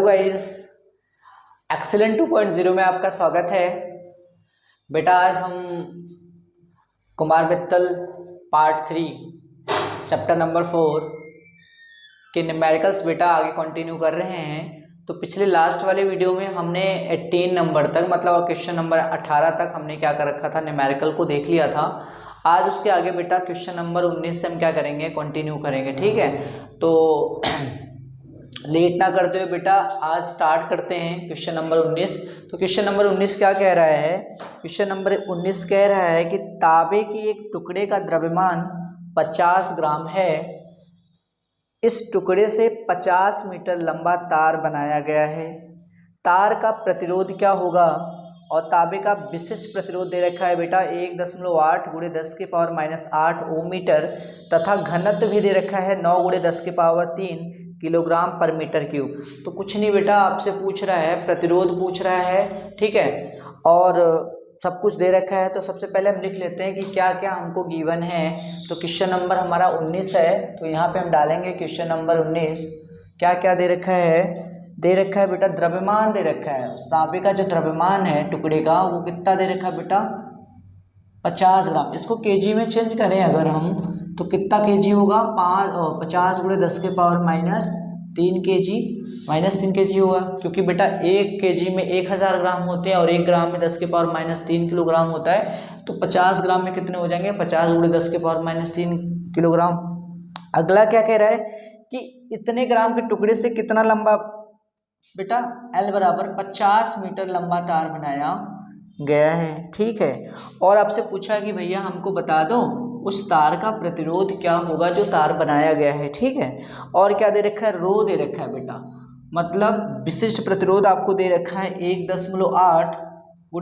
Guys, excellent 2.0 में आपका स्वागत है। बेटा आज हम Kumar Mittal part 3 chapter number 4 के न्यूमेरिकल्स बेटा आगे कंटिन्यू कर रहे हैं। तो पिछले लास्ट वाले वीडियो में हमने 18 नंबर तक मतलब क्वेश्चन नंबर 18 तक हमने क्या कर रखा था, न्यूमेरिकल को देख लिया था। आज उसके आगे बेटा क्वेश्चन नंबर 19 से हम क्या करेंगे, कंटिन्यू करेंगे। ठीक है, तो लेट ना करते हुए बेटा आज स्टार्ट करते हैं क्वेश्चन नंबर 19। तो क्वेश्चन नंबर 19 क्या कह रहा है? क्वेश्चन नंबर 19 कह रहा है कि तांबे की एक टुकड़े का द्रव्यमान 50 ग्राम है। इस टुकड़े से 50 मीटर लंबा तार बनाया गया है। तार का प्रतिरोध क्या होगा? और तांबे का विशिष्ट प्रतिरोध दे रखा है बेटा 1.8 × 10⁻⁻8 ओम मीटर तथा घनत्व भी दे रखा है 9 × 10⁻³ किलोग्राम पर मीटर क्यूब। तो कुछ नहीं बेटा, आपसे पूछ रहा है, प्रतिरोध पूछ रहा है, ठीक है, और सब कुछ दे रखा है। तो सबसे पहले हम लिख लेते हैं कि क्या क्या हमको गिवन है। तो क्वेश्चन नंबर हमारा 19 है, तो यहाँ पे हम डालेंगे क्वेश्चन नंबर 19। क्या क्या दे रखा है? दे रखा है बेटा द्रव्यमान दे रखा है। तांबे का जो द्रव्यमान है टुकड़े का वो कितना दे रखा है बेटा? 50 ग्राम। इसको केजी में चेंज करें अगर हम, तो कितना केजी होगा? 50 × 10⁻³ केजी -3 केजी होगा, क्योंकि बेटा 1 केजी में 1000 ग्राम होते हैं और 1 ग्राम में 10⁻³ किलोग्राम होता है। तो 50 ग्राम में कितने हो जाएंगे? 50 × 10⁻³ किलोग्राम। अगला क्या कह रहा है कि इतने ग्राम के टुकड़े से कितना लंबा बेटा? L बराबर 50 मीटर लंबा तार बनाया गया है। ठीक है, और आपसे पूछा कि भैया हमको बता दो उस तार का प्रतिरोध क्या होगा जो तार बनाया गया है। ठीक है, और क्या दे रखा है? रो दे रखा है बेटा, मतलब विशिष्ट प्रतिरोध आपको दे रखा है 1.8 ×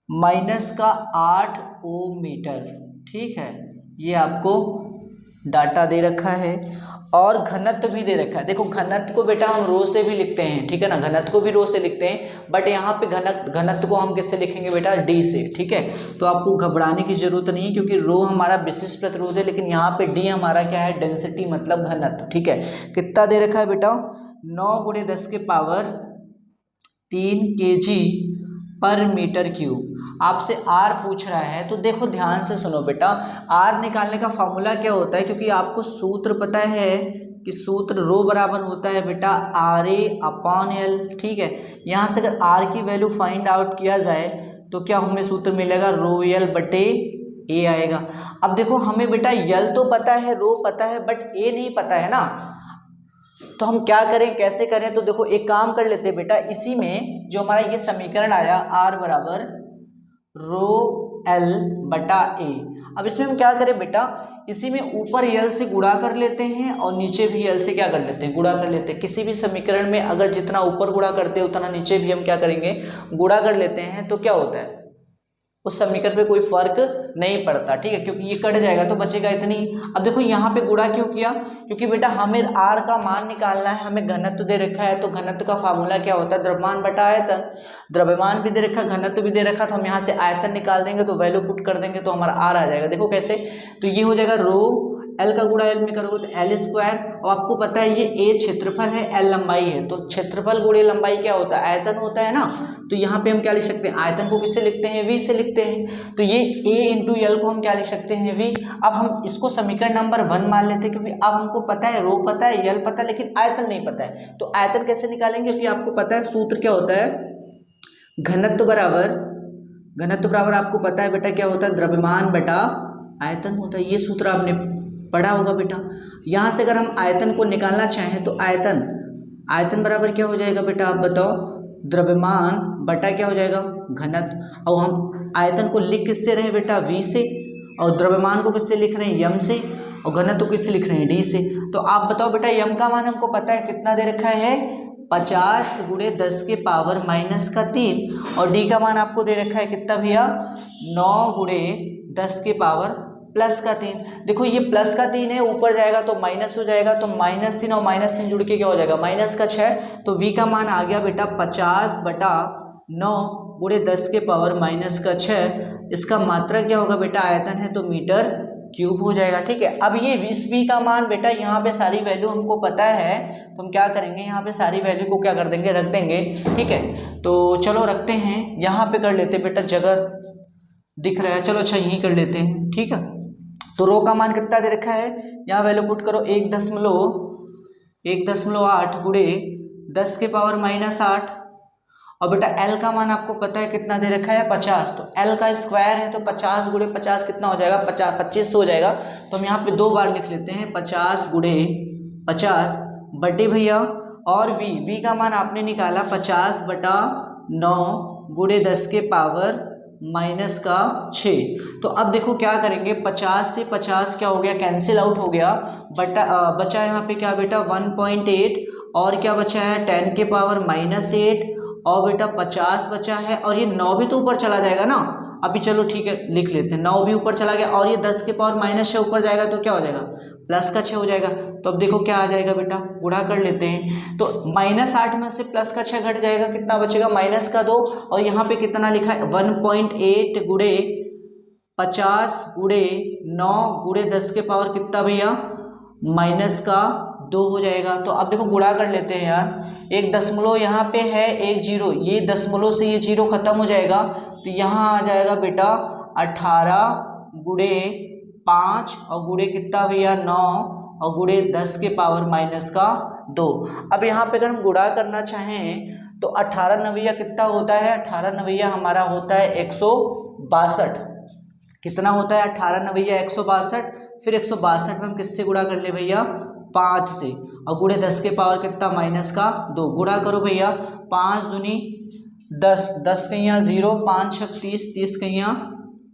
10⁻⁻8 ओम मीटर। ठीक है, ये आपको डाटा दे रखा है और घनत्व भी दे रखा है। देखो घनत्व को बेटा हम रो से भी लिखते हैं, ठीक है ना, घनत्व को भी रो से लिखते हैं, बट यहाँ पे घनत्व को हम किससे लिखेंगे बेटा? डी से। ठीक है, तो आपको घबराने की जरूरत नहीं है, क्योंकि रो हमारा विशिष्ट प्रतिरोध है, लेकिन यहाँ पे डी हमारा क्या है? डेंसिटी मतलब घनत्व। ठीक है, कितना दे रखा है बेटा? 9 × 10⁻³ केजी पर मीटर क्यूब। आपसे आर पूछ रहा है, तो देखो ध्यान से सुनो बेटा, आर निकालने का फॉर्मूला क्या होता है, क्योंकि आपको सूत्र पता है कि सूत्र रो बराबर होता है बेटा RA/L। ठीक है, यहाँ से अगर आर की वैल्यू फाइंड आउट किया जाए तो क्या हमें सूत्र मिलेगा? ρL/A आएगा। अब देखो हमें बेटा यल तो पता है, रो पता है, बट ए नहीं पता है ना, तो हम क्या करें, कैसे करें? तो देखो एक काम कर लेते हैं बेटा, इसी में जो हमारा ये समीकरण आया R बराबर ρL/A। अब इसमें हम क्या करें बेटा, इसी में ऊपर यल से गुणा कर लेते हैं और नीचे भी यल से क्या कर लेते हैं? गुणा कर लेते हैं। किसी भी समीकरण में अगर जितना ऊपर गुणा करते हैं उतना नीचे भी हम क्या करेंगे? गुणा कर लेते हैं। तो क्या होता है, उस समीकरण पे कोई फर्क नहीं पड़ता। ठीक है, क्योंकि ये कट जाएगा तो बचेगा इतनी। अब देखो यहाँ पे गुणा क्यों किया? क्योंकि बेटा हमें आर का मान निकालना है, हमें घनत्व दे रखा है, तो घनत्व का फार्मूला क्या होता है? द्रव्यमान बटा आयतन। द्रव्यमान भी दे रखा, घनत्व भी दे रखा, तो हम यहाँ से आयतन निकाल देंगे, तो वैल्यू पुट कर देंगे तो हमारा आर आ जाएगा। देखो कैसे, तो ये हो जाएगा रो L का गुणा L में करोगे तो L², और आपको पता है ये A क्षेत्रफल है, L लंबाई है, तो क्षेत्रफल गुणे लंबाई क्या होता है? आयतन होता है ना। तो यहाँ पे हम क्या लिख सकते हैं? आयतन को किससे लिखते हैं? V से लिखते हैं। तो ये A × L को हम क्या लिख सकते हैं? V। अब हम इसको समीकरण नंबर 1 मान लेते हैं, क्योंकि अब हमको पता है रो पता है, L पता है, लेकिन आयतन नहीं पता है। तो आयतन कैसे निकालेंगे? क्योंकि आपको पता है सूत्र क्या होता है? घनत्व बराबर आपको पता है बेटा क्या होता है? द्रव्यमान बटा आयतन होता है। ये सूत्र आपने पढ़ा होगा बेटा। यहाँ से अगर हम आयतन को निकालना चाहें तो आयतन बराबर क्या हो जाएगा बेटा? आप बताओ। द्रव्यमान बटा क्या हो जाएगा? घनत्व। और हम आयतन को लिख किससे रहे बेटा? V से, और द्रव्यमान को किससे लिख रहे हैं? M से, और घनत्व को किससे लिख रहे हैं? D से। तो आप बताओ बेटा, M का मान हमको पता है कितना दे रखा है? 50 × 10⁻³ और D का मान आपको दे रखा है कितना भैया? 9 × 10⁻+3। देखो ये +3 है, ऊपर जाएगा तो माइनस हो जाएगा, तो -3 और -3 जुड़ के क्या हो जाएगा? -6। तो V का मान आ गया बेटा 50/9 × 10⁻⁻6। इसका मात्रा क्या होगा बेटा? आयतन है तो मीटर क्यूब हो जाएगा। ठीक है, अब ये 20b का मान बेटा यहाँ पे सारी वैल्यू हमको पता है, तो हम क्या करेंगे यहाँ पे सारी वैल्यू को क्या कर देंगे, रख देंगे। ठीक है, तो चलो रखते हैं, यहाँ पे कर लेते हैं बेटा, जगह दिख रहा है, चलो अच्छा यहीं कर लेते हैं। ठीक है, तो रो का मान कितना दे रखा है, यहाँ वैल्यू पुट करो 1.8 गुणे 10 के पावर -8। और बेटा L का मान आपको पता है कितना दे रखा है, 50। तो L का स्क्वायर है तो 50 गुणे 50 कितना हो जाएगा, 25 हो जाएगा। तो हम यहाँ पे 2 बार लिख लेते हैं, 50 गुणे 50 बटे भैया, और V का मान आपने निकाला 50/9 गुणे 10 के पावर -6। तो अब देखो क्या करेंगे, 50 से 50 क्या हो गया, कैंसिल आउट हो गया, बचा यहाँ पे क्या बेटा 1.8, और क्या बचा है 10 के पावर -8, और बेटा 50 बचा है, और ये 9 भी तो ऊपर चला जाएगा ना। अभी चलो ठीक है लिख लेते हैं, 9 भी ऊपर चला गया, और ये 10 के पावर -6 ऊपर जाएगा तो क्या हो जाएगा, +6 हो जाएगा। तो अब देखो क्या आ जाएगा बेटा, गुणा कर लेते हैं, तो -8 में से +6 घट जाएगा, कितना बचेगा -2, और यहाँ पे कितना लिखा है 1.8 गुणे 50 गुणे 9 गुणे 10 के पावर कितना भैया -2 हो जाएगा। तो अब देखो गुणा कर लेते हैं यार, एक दशमलव यहाँ पे है, एक जीरो, ये दशमलव से ये जीरो खत्म हो जाएगा, तो यहाँ आ जाएगा बेटा 18 गुणे 5 और गुणे कितना भैया 9 और गुणे 10 के पावर -2। अब यहाँ पे अगर हम गुणा करना चाहें तो 18 नवैया कितना होता है, 18 नवैया हमारा होता है 162। कितना होता है 18 नवैया 162। फिर 162 में हम किससे गुणा कर ले भैया, 5 से, और गुणे 10 के पावर कितना -2। गुणा करो भैया, 5 दूनी 10, 10 कहियाँ 0, 5 6 30, 30 कहियाँ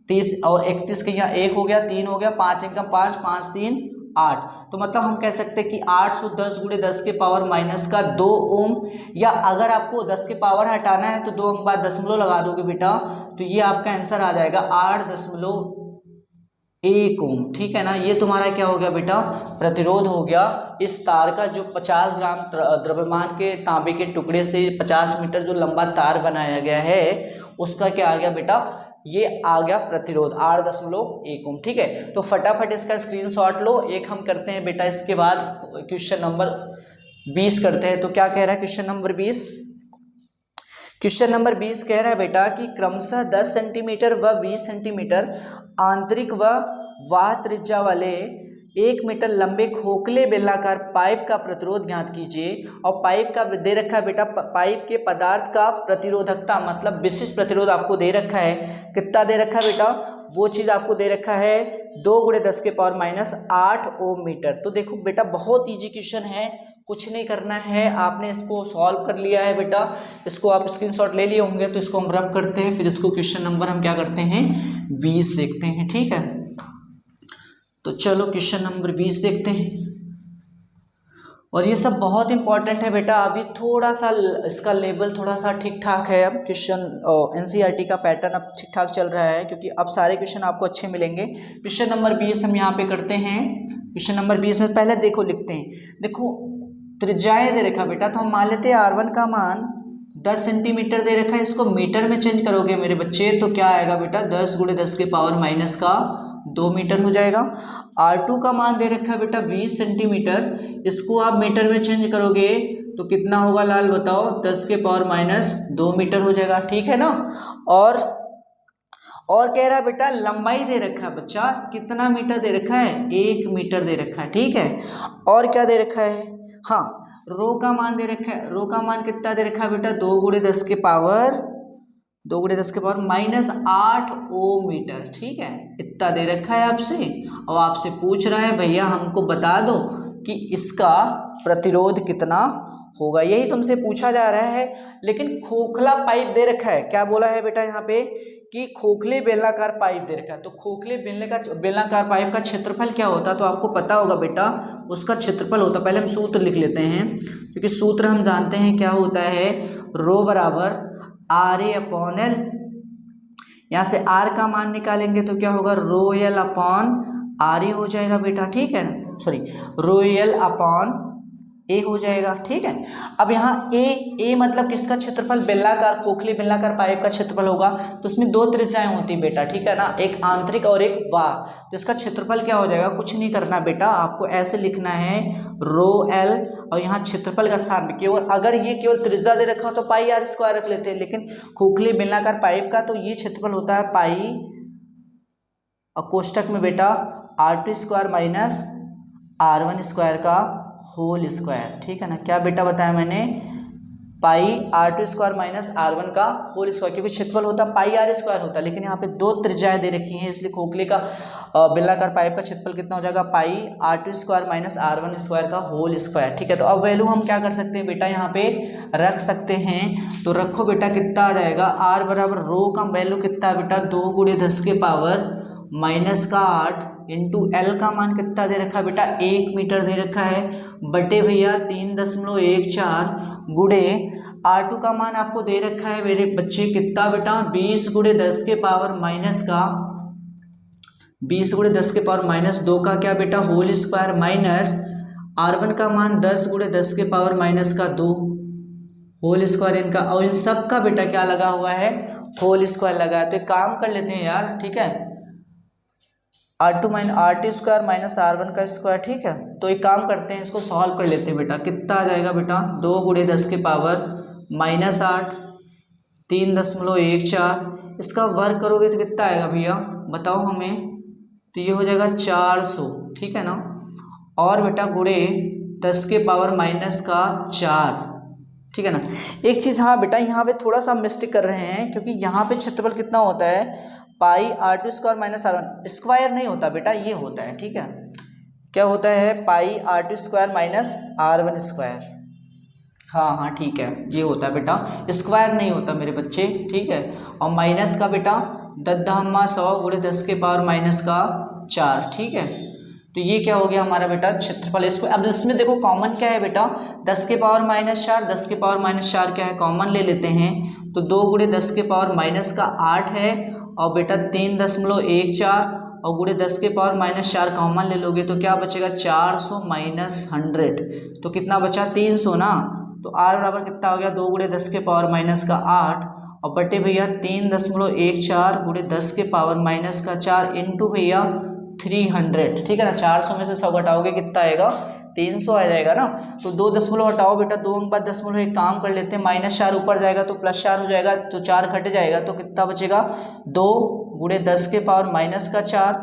30, और 31 कहियाँ 1 हो गया, 3 हो गया, 5 1 5, 5 3 8। तो मतलब हम कह सकते हैं कि 810 गुणे 10 के पावर -2 ओम, या अगर आपको 10 के पावर हटाना है तो 2 अंक बाद दशमलव लगा दोगे बेटा, तो ये आपका आंसर आ जाएगा 8.1 ओम। ठीक है ना, ये तुम्हारा क्या हो गया बेटा, प्रतिरोध हो गया। इस तार का जो 50 ग्राम द्रव्यमान के तांबे के टुकड़े से 50 मीटर जो लंबा तार बनाया गया है, उसका क्या आ गया बेटा, ये आ गया प्रतिरोध 8.1 ओम। ठीक है, तो फटाफट इसका स्क्रीनशॉट लो। एक हम करते हैं बेटा, इसके बाद क्वेश्चन नंबर 20 करते हैं। तो क्या कह रहा है क्वेश्चन नंबर 20, क्वेश्चन नंबर 20 कह रहा है बेटा कि क्रमशः 10 सेंटीमीटर व 20 सेंटीमीटर आंतरिक व वाह त्रिज्या वाले 1 मीटर लंबे खोखले बेलनाकार पाइप का प्रतिरोध ज्ञात कीजिए। और पाइप का दे रखा है बेटा, पाइप के पदार्थ का प्रतिरोधकता मतलब विशिष्ट प्रतिरोध आपको दे रखा है, कितना दे रखा है बेटा, वो चीज़ आपको दे रखा है 2 गुणे 10 के पावर -8 ओम मीटर। तो देखो बेटा बहुत ईजी क्वेश्चन है, कुछ नहीं करना है, आपने इसको सॉल्व कर लिया है बेटा, इसको आप स्क्रीनशॉट ले लिए होंगे, तो इसको हम रब करते हैं, फिर इसको क्वेश्चन नंबर हम क्या करते हैं 20 देखते हैं। ठीक है, तो चलो क्वेश्चन नंबर 20 देखते हैं। और ये सब बहुत इंपॉर्टेंट है बेटा, अभी थोड़ा सा इसका लेवल थोड़ा सा ठीक ठाक है। अब क्वेश्चन एनसीईआरटी का पैटर्न अब ठीक ठाक चल रहा है, क्योंकि अब सारे क्वेश्चन आपको अच्छे मिलेंगे। क्वेश्चन नंबर 20 हम यहाँ पे करते हैं। क्वेश्चन नंबर 20 में पहले देखो लिखते हैं, देखो त्रिज्याएं दे रखा बेटा, तो हम मान लेते हैं R1 का मान 10 सेंटीमीटर दे रखा है, इसको मीटर में चेंज करोगे मेरे बच्चे तो क्या आएगा बेटा, 10 गुणे 10 के पावर -2 मीटर हो जाएगा। R2 का मान दे रखा है बेटा 20 सेंटीमीटर, इसको आप मीटर में चेंज करोगे तो कितना होगा लाल बताओ, 10 के पावर -2 मीटर हो जाएगा। ठीक है ना, और कह रहा है बेटा लंबाई दे रखा है बच्चा, कितना मीटर दे रखा है, 1 मीटर दे रखा है। ठीक है, और क्या दे रखा है, हाँ रो का मान दे रखा है, रो का मान कितना दे रखा है बेटा, 2 गुणे 10 के पावर -8 ओम मीटर। ठीक है, इतना दे रखा है आपसे, और आपसे पूछ रहा है भैया हमको बता दो कि इसका प्रतिरोध कितना होगा, यही तुमसे पूछा जा रहा है। लेकिन खोखला पाइप दे रखा है, क्या बोला है बेटा यहाँ पे कि खोखले बेलनाकार पाइप दे रखा है, तो खोखले बेलनाकार पाइप का क्षेत्रफल क्या होता है, तो आपको पता होगा बेटा उसका क्षेत्रफल होता है। पहले हम सूत्र लिख लेते हैं, क्योंकि सूत्र हम जानते हैं क्या होता है, रो बराबर RA/L, यहाँ से R का मान निकालेंगे तो क्या होगा, ρL/RA हो जाएगा बेटा। ठीक है, सॉरी ρL/A ए हो जाएगा। ठीक है, अब यहाँ ए मतलब किसका क्षेत्रफल, बेलनाकार खोखली बेलनाकार पाइप का क्षेत्रफल होगा। तो उसमें दो त्रिज्याएं होती बेटा, ठीक है ना, एक आंतरिक और एक बाह्य। तो इसका क्षेत्रफल क्या हो जाएगा, कुछ नहीं करना बेटा, आपको ऐसे लिखना है रो एल और यहाँ क्षेत्रफल का स्थान भी केवल, अगर ये केवल त्रिज्या दे रखा हो तो पाई आर स्क्वायर रख लेते हैं, लेकिन खोखली बेलनाकार पाइप का तो ये क्षेत्रफल होता है पाई और कोष्टक में बेटा R2 square minus R1 square का होल स्क्वायर। ठीक है ना, क्या बेटा बताया मैंने, पाई R2 स्क्वायर माइनस R1 का होल स्क्वायर, क्योंकि क्षेत्रफल होता है पाई आर स्क्वायर होता है, लेकिन यहाँ पे दो त्रिज्याएं दे रखी हैं, इसलिए खोखले का बेलनाकार पाइप का क्षेत्रफल कितना हो जाएगा, पाई R2 square minus R1 square का होल स्क्वायर। ठीक है, तो अब वैल्यू हम क्या कर सकते हैं बेटा, यहाँ पे रख सकते हैं। तो रखो बेटा, कितना आ जाएगा, R बराबर रो का वैल्यू कितना है बेटा, 2 × 10 के पावर माइनस का 8 इंटू एल का मान कितना दे रखा है बेटा, 1 मीटर दे रखा है, बटे भैया 3.14 गुणे R2 का मान आपको दे रखा है मेरे बच्चे कितना बेटा, 20 × 10 के पावर माइनस का 20 × 10 के पावर माइनस 2 का क्या बेटा होल स्क्वायर, माइनस R1 का मान 10 × 10 के पावर माइनस का 2 होल स्क्वायर इनका, और इन सब का बेटा क्या लगा हुआ है, होल स्क्वायर लगा है। तो एक काम कर लेते हैं यार, ठीक है, R2 स्क्वायर माइनस R1 का स्क्वायर। ठीक है, तो एक काम करते हैं, इसको सॉल्व कर लेते हैं बेटा, कितना आ जाएगा बेटा, 2 × 10 के पावर माइनस 8 3.14, इसका वर्ग करोगे तो कितना आएगा भैया बताओ हमें, तो ये हो जाएगा 400। ठीक है ना, और बेटा गुणे 10 के पावर माइनस का 4। ठीक है ना, एक चीज़ हाँ बेटा, यहाँ पे थोड़ा सा मिस्टेक कर रहे हैं, क्योंकि यहाँ पे क्षेत्रफल कितना होता है, पाई R2 square minus R1 square नहीं होता बेटा, ये होता है। ठीक है, क्या होता है, पाई R2 square minus R1 square, हाँ ठीक है, ये होता है बेटा, स्क्वायर नहीं होता मेरे बच्चे। ठीक है, और माइनस का बेटा 10 × 10 के पावर माइनस का 4। ठीक है, तो ये क्या हो गया हमारा बेटा क्षेत्रफल। इसको अब इसमें देखो कॉमन क्या है बेटा, 10 के पावर माइनस 4, 10 के पावर माइनस 4 क्या है, कॉमन ले लेते हैं, तो 2 × 10 के पावर माइनस का 8 है, और बेटा 3.14 और गुणे 10 के पावर माइनस 4 कॉमन ले लोगे तो क्या बचेगा, 400 माइनस 100, तो कितना बचा 300 ना, तो R बराबर कितना हो गया, 2 × 10 के पावर माइनस का 8 और बटे भैया 3.14 गुणे 10 के पावर माइनस का 4 इंटू भैया 300। ठीक है ना, 400 में से 100 घटाओगे कितना आएगा, 300 आ जाएगा ना। तो 2 दशमलव हटाओ बेटा, 2 अंक बाद दशमलव, एक काम कर लेते हैं, माइनस 4 ऊपर जाएगा तो प्लस 4 हो जाएगा, तो 4 घट जाएगा तो कितना बचेगा, 2 × 10 के पावर माइनस का 4,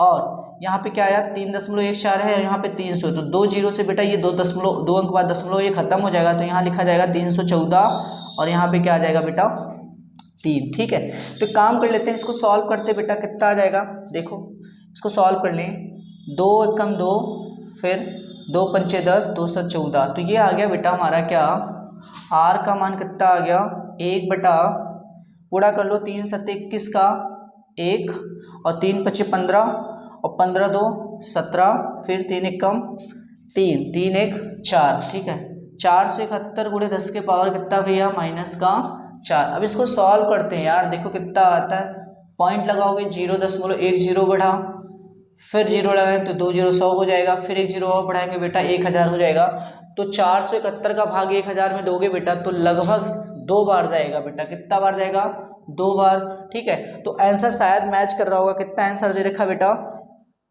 और यहाँ पे क्या आया 3.14 है, यहाँ पे 300, तो 2 जीरो से बेटा ये 2 अंक बाद दशमलव ये खत्म हो जाएगा, तो यहाँ लिखा जाएगा 314 और यहाँ पे क्या आ जाएगा बेटा 3। ठीक है, तो काम कर लेते हैं, इसको सॉल्व करते बेटा, कितना आ जाएगा, देखो इसको सॉल्व कर लें, 2 एकम 2, फिर 2 पंचे 10, 2 7 14, तो ये आ गया बेटा हमारा क्या, R का मान कितना आ गया, 1 बटा पूरा कर लो 3 7 21 का 1 और 3 5 15 और 15 2 17, फिर 3 एकम 3 3 1 4। ठीक है, 471 गुणे 10 के पावर कितना भैया माइनस का 4। अब इसको सॉल्व करते हैं यार, देखो कितना आता है, पॉइंट लगाओगे 0.10 बढ़ा, फिर 0 लगाएंगे तो 2 0 100 हो जाएगा, फिर 1 0 और बढ़ाएंगे बेटा 1000 हो जाएगा। तो 471 का भाग 1000 में दोगे बेटा तो लगभग 2 बार जाएगा बेटा, कितना बार जाएगा, 2 बार। ठीक है, तो आंसर शायद मैच कर रहा होगा, कितना आंसर दे रखा बेटा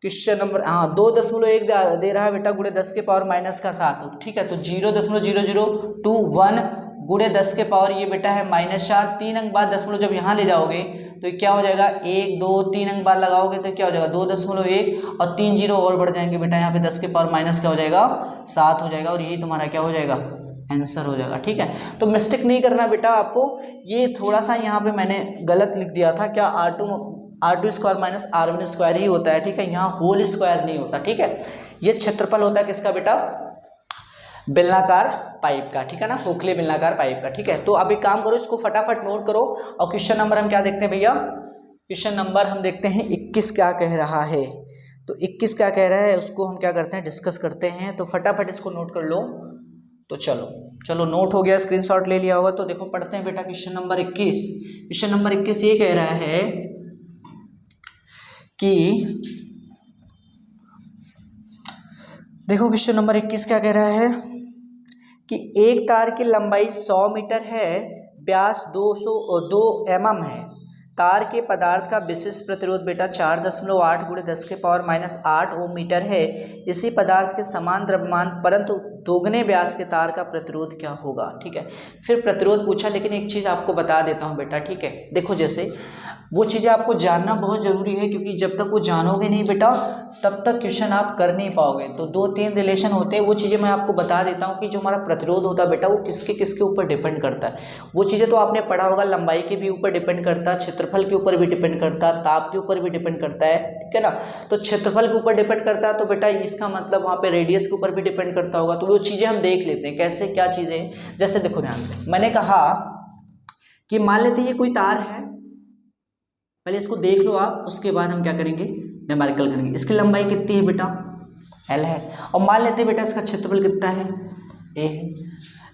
क्वेश्चन नंबर, हाँ 2.1 दे रहा है बेटा गुणे 10 के पावर माइनस का 7। ठीक है, तो 0.0021 गुणे 10 के पावर ये बेटा है माइनस 4, 3 अंक बाद दशमलव जब यहाँ ले जाओगे तो क्या हो जाएगा, 1 2 3 अंक बाद लगाओगे तो क्या हो जाएगा 2.1 और 3 जीरो और बढ़ जाएंगे बेटा, यहाँ पे 10 के पावर माइनस क्या हो जाएगा 7 हो जाएगा, और यही तुम्हारा क्या हो जाएगा आंसर हो जाएगा। ठीक है, तो मिस्टेक नहीं करना बेटा आपको, ये थोड़ा सा यहाँ पे मैंने गलत लिख दिया था, क्या R2 square minus R1 square ही होता है। ठीक है, यहाँ होल स्क्वायर नहीं होता। ठीक है, ये क्षेत्रफल होता है किसका बेटा, बेलनाकार पाइप का। ठीक है ना, खोखले बेलनाकार पाइप का। ठीक है, तो अब एक काम करो, इसको फटाफट नोट करो, और क्वेश्चन नंबर हम क्या देखते हैं भैया, क्वेश्चन नंबर हम देखते हैं 21 क्या कह रहा है। तो 21 क्या कह रहा है उसको हम क्या करते हैं, डिस्कस करते हैं। तो फटाफट इसको नोट कर लो। तो चलो नोट हो गया, स्क्रीनशॉट ले लिया होगा, तो देखो पढ़ते हैं बेटा क्वेश्चन नंबर 21। क्वेश्चन नंबर 21 ये कह रहा है कि देखो क्वेश्चन नंबर 21 क्या कह रहा है, कि एक तार की लंबाई 100 मीटर है, व्यास 202 mm है, तार के पदार्थ का विशिष्ट प्रतिरोध बेटा 4.8 × 10⁻⁻8 ओम मीटर है। इसी पदार्थ के समान द्रव्यमान परंतु दोगुने व्यास के तार का प्रतिरोध क्या होगा। ठीक है, फिर प्रतिरोध पूछा, लेकिन एक चीज़ आपको बता देता हूँ बेटा। ठीक है, देखो जैसे वो चीज़ें आपको जानना बहुत ज़रूरी है, क्योंकि जब तक वो जानोगे नहीं बेटा तब तक क्वेश्चन आप कर नहीं पाओगे। तो 2-3 रिलेशन होते हैं, वो चीज़ें मैं आपको बता देता हूँ कि जो हमारा प्रतिरोध होता है बेटा वो किसके किसके ऊपर डिपेंड करता है। वो चीज़ें तो आपने पढ़ा होगा, लंबाई के भी ऊपर डिपेंड करता है, क्षेत्रफल के ऊपर भी डिपेंड करता है, ताप के ऊपर भी डिपेंड करता है। ठीक है ना, तो क्षेत्रफल के ऊपर डिपेंड करता है तो बेटा इसका मतलब वहाँ पे रेडियस के ऊपर भी डिपेंड करता होगा। तो वो चीज़ें हम देख लेते हैं कैसे क्या चीज़ें। जैसे देखो ध्यान से, मैंने कहा कि मान लेते ये कोई तार है, पहले इसको देख लो आप, उसके बाद हम क्या करेंगे, न्यूमेरिकल करेंगे। इसकी लंबाई कितनी है बेटा, L है, और मान लेते हैं बेटा इसका क्षेत्रफल कितना है, A है।